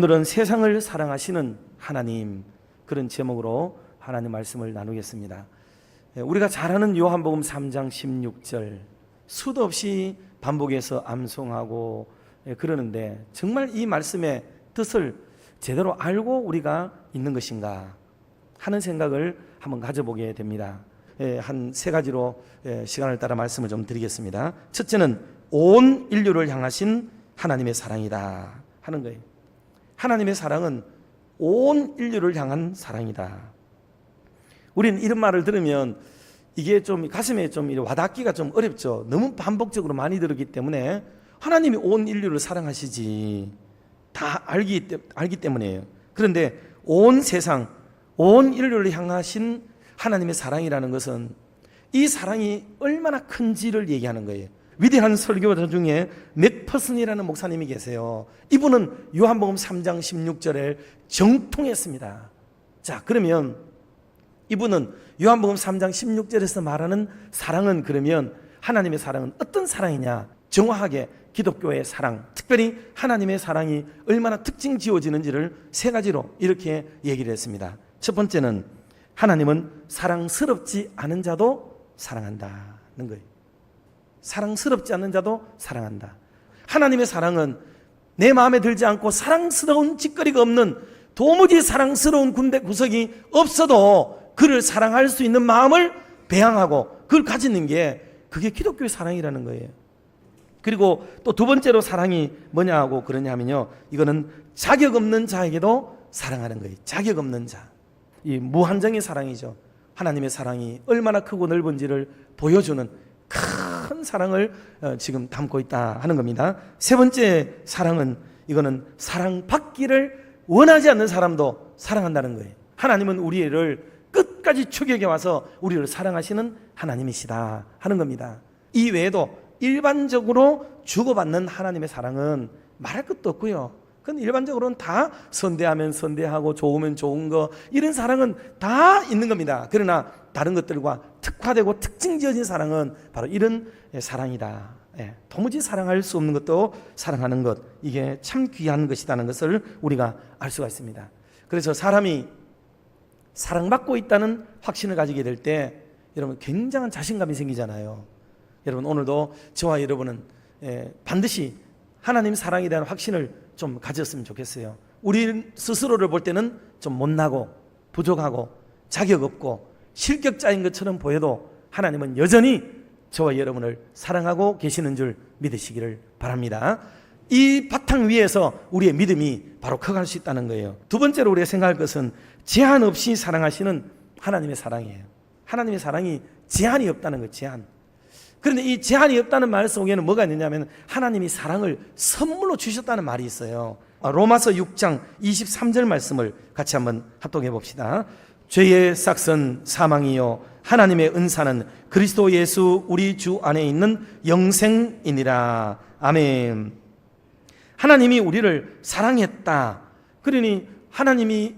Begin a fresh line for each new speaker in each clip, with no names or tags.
오늘은 세상을 사랑하시는 하나님, 그런 제목으로 하나님 말씀을 나누겠습니다. 우리가 잘 아는 요한복음 3장 16절 수도 없이 반복해서 암송하고 그러는데, 정말 이 말씀의 뜻을 제대로 알고 우리가 있는 것인가 하는 생각을 한번 가져보게 됩니다. 한 세 가지로 시간을 따라 말씀을 좀 드리겠습니다. 첫째는 온 인류를 향하신 하나님의 사랑이다 하는 거예요. 하나님의 사랑은 온 인류를 향한 사랑이다. 우리는 이런 말을 들으면 이게 좀 가슴에 좀 와닿기가 좀 어렵죠. 너무 반복적으로 많이 들었기 때문에 하나님이 온 인류를 사랑하시지 다 알기 때문이에요. 그런데 온 세상, 온 인류를 향하신 하나님의 사랑이라는 것은 이 사랑이 얼마나 큰지를 얘기하는 거예요. 위대한 설교자 중에 맥퍼슨이라는 목사님이 계세요. 이분은 요한복음 3장 16절에 정통했습니다. 자, 그러면 이분은 요한복음 3장 16절에서 말하는 사랑은, 그러면 하나님의 사랑은 어떤 사랑이냐, 정확하게 기독교의 사랑, 특별히 하나님의 사랑이 얼마나 특징 지어지는지를 세 가지로 이렇게 얘기를 했습니다. 첫 번째는 하나님은 사랑스럽지 않은 자도 사랑한다는 거예요. 사랑스럽지 않은 자도 사랑한다. 하나님의 사랑은 내 마음에 들지 않고 사랑스러운 짓거리가 없는, 도무지 사랑스러운 군대 구석이 없어도 그를 사랑할 수 있는 마음을 배양하고 그걸 가지는 게, 그게 기독교의 사랑이라는 거예요. 그리고 또 두 번째로 사랑이 뭐냐고 그러냐면요, 이거는 자격 없는 자에게도 사랑하는 거예요. 자격 없는 자. 이 무한정의 사랑이죠. 하나님의 사랑이 얼마나 크고 넓은지를 보여주는 큰 사랑을 지금 담고 있다 하는 겁니다. 세 번째 사랑은, 이거는 사랑받기를 원하지 않는 사람도 사랑한다는 거예요. 하나님은 우리를 끝까지 추격해 와서 우리를 사랑하시는 하나님이시다 하는 겁니다. 이 외에도 일반적으로 주고받는 하나님의 사랑은 말할 것도 없고요. 그건 일반적으로는 다 선대하면 선대하고 좋으면 좋은 거, 이런 사랑은 다 있는 겁니다. 그러나 다른 것들과 특화되고 특징 지어진 사랑은 바로 이런 사랑이다. 도무지 사랑할 수 없는 것도 사랑하는 것, 이게 참 귀한 것이라는 것을 우리가 알 수가 있습니다. 그래서 사람이 사랑받고 있다는 확신을 가지게 될 때 여러분 굉장한 자신감이 생기잖아요. 여러분 오늘도 저와 여러분은 반드시 하나님 사랑에 대한 확신을 좀 가졌으면 좋겠어요. 우리 스스로를 볼 때는 좀 못나고 부족하고 자격 없고 실격자인 것처럼 보여도 하나님은 여전히 저와 여러분을 사랑하고 계시는 줄 믿으시기를 바랍니다. 이 바탕 위에서 우리의 믿음이 바로 커갈 수 있다는 거예요. 두 번째로 우리가 생각할 것은 제한 없이 사랑하시는 하나님의 사랑이에요. 하나님의 사랑이 제한이 없다는 거예요. 제한. 그런데 이 제한이 없다는 말 속에는 뭐가 있느냐면 하나님이 사랑을 선물로 주셨다는 말이 있어요. 로마서 6장 23절 말씀을 같이 한번 합독해 봅시다. 죄의 싹은 사망이요 하나님의 은사는 그리스도 예수 우리 주 안에 있는 영생이니라. 아멘. 하나님이 우리를 사랑했다. 그러니 하나님이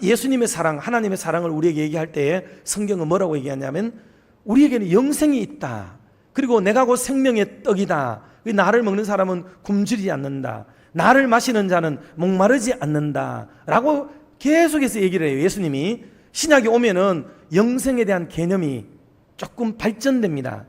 예수님의 사랑, 하나님의 사랑을 우리에게 얘기할 때에 성경은 뭐라고 얘기하냐면 우리에게는 영생이 있다. 그리고 내가 곧 생명의 떡이다. 나를 먹는 사람은 굶주리지 않는다. 나를 마시는 자는 목마르지 않는다 라고 계속해서 얘기를 해요. 예수님이 신약에 오면은 영생에 대한 개념이 조금 발전됩니다.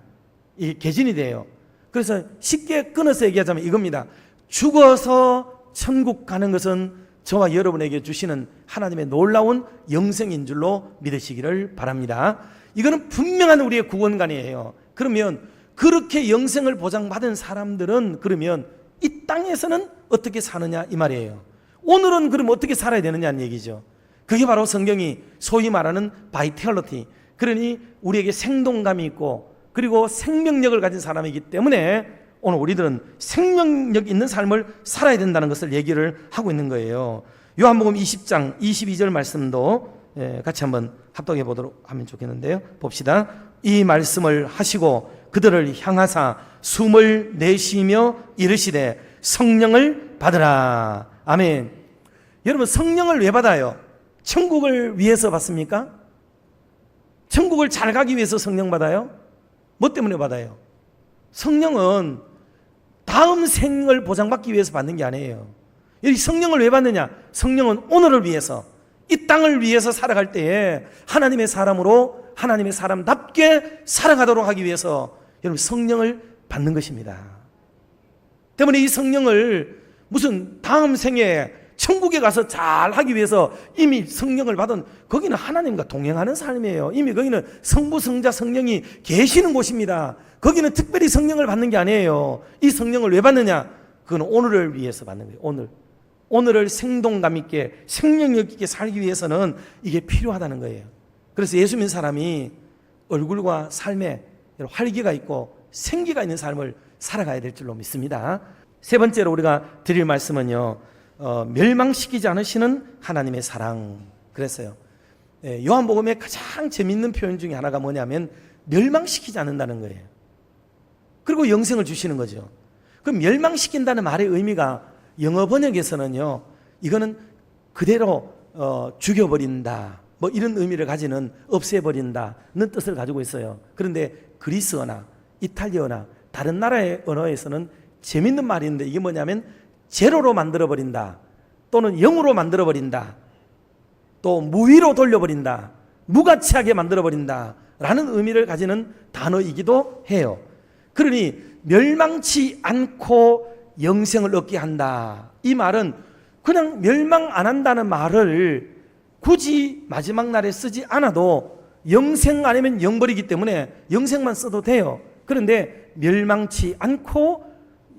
이게 개진이 돼요. 그래서 쉽게 끊어서 얘기하자면 이겁니다. 죽어서 천국 가는 것은 저와 여러분에게 주시는 하나님의 놀라운 영생인 줄로 믿으시기를 바랍니다. 이거는 분명한 우리의 구원관이에요. 그러면 그렇게 영생을 보장받은 사람들은 그러면 이 땅에서는 어떻게 사느냐 이 말이에요. 오늘은 그럼 어떻게 살아야 되느냐는 얘기죠. 그게 바로 성경이 소위 말하는 바이탈리티, 그러니 우리에게 생동감이 있고 그리고 생명력을 가진 사람이기 때문에 오늘 우리들은 생명력 있는 삶을 살아야 된다는 것을 얘기를 하고 있는 거예요. 요한복음 20장 22절 말씀도 같이 한번 합독해 보도록 하면 좋겠는데요. 봅시다. 이 말씀을 하시고 그들을 향하사 숨을 내쉬며 이르시되 성령을 받으라. 아멘. 여러분 성령을 왜 받아요? 천국을 위해서 받습니까? 천국을 잘 가기 위해서 성령 받아요? 뭐 때문에 받아요? 성령은 다음 생을 보장받기 위해서 받는 게 아니에요. 이 성령을 왜 받느냐? 성령은 오늘을 위해서, 이 땅을 위해서 살아갈 때에 하나님의 사람으로 하나님의 사람답게 살아가도록 하기 위해서 여러분 성령을 받는 것입니다. 때문에 이 성령을 무슨 다음 생에 천국에 가서 잘 하기 위해서 이미 성령을 받은, 거기는 하나님과 동행하는 삶이에요. 이미 거기는 성부, 성자, 성령이 계시는 곳입니다. 거기는 특별히 성령을 받는 게 아니에요. 이 성령을 왜 받느냐? 그건 오늘을 위해서 받는 거예요. 오늘을 생동감 있게, 생명력 있게 살기 위해서는 이게 필요하다는 거예요. 그래서 예수 믿는 사람이 얼굴과 삶에 활기가 있고 생기가 있는 삶을 살아가야 될 줄로 믿습니다. 세 번째로 우리가 드릴 말씀은요, 멸망시키지 않으시는 하나님의 사랑. 그랬어요. 요한복음의 가장 재미있는 표현 중에 하나가 뭐냐면 멸망시키지 않는다는 거예요. 그리고 영생을 주시는 거죠. 그 멸망시킨다는 말의 의미가 영어 번역에서는요, 이거는 그대로 죽여버린다, 뭐 이런 의미를 가지는, 없애버린다는 뜻을 가지고 있어요. 그런데 그리스어나 이탈리아나 다른 나라의 언어에서는 재밌는 말인데, 이게 뭐냐면 제로로 만들어버린다, 또는 영으로 만들어버린다, 또 무위로 돌려버린다, 무가치하게 만들어버린다 라는 의미를 가지는 단어이기도 해요. 그러니 멸망치 않고 영생을 얻게 한다, 이 말은 그냥 멸망 안 한다는 말을 굳이 마지막 날에 쓰지 않아도 영생 아니면 영벌이기 때문에 영생만 써도 돼요. 그런데 멸망치 않고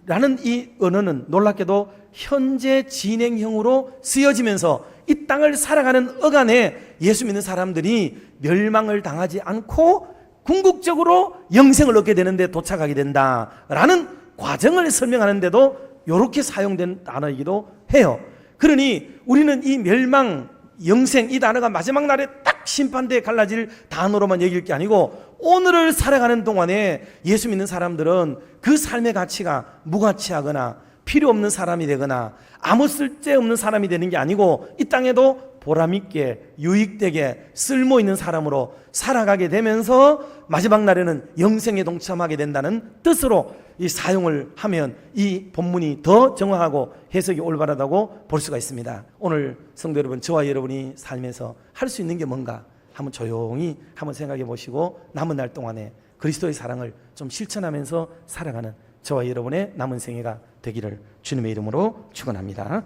라는 이 언어는 놀랍게도 현재 진행형으로 쓰여지면서 이 땅을 살아가는 어간에 예수 믿는 사람들이 멸망을 당하지 않고 궁극적으로 영생을 얻게 되는데 도착하게 된다라는 과정을 설명하는데도 이렇게 사용된 단어이기도 해요. 그러니 우리는 이 멸망, 영생, 이 단어가 마지막 날에 딱 심판대에 갈라질 단어로만 여길 게 아니고, 오늘을 살아가는 동안에 예수 믿는 사람들은 그 삶의 가치가 무가치하거나 필요 없는 사람이 되거나 아무 쓸데없는 사람이 되는 게 아니고, 이 땅에도 보람있게 유익되게 쓸모있는 사람으로 살아가게 되면서 마지막 날에는 영생에 동참하게 된다는 뜻으로 이 사용을 하면 이 본문이 더 정확하고 해석이 올바르다고 볼 수가 있습니다. 오늘 성도 여러분, 저와 여러분이 살면서 할 수 있는 게 뭔가 한번 조용히 한번 생각해 보시고, 남은 날 동안에 그리스도의 사랑을 좀 실천하면서 살아가는 저와 여러분의 남은 생애가 되기를 주님의 이름으로 축원합니다.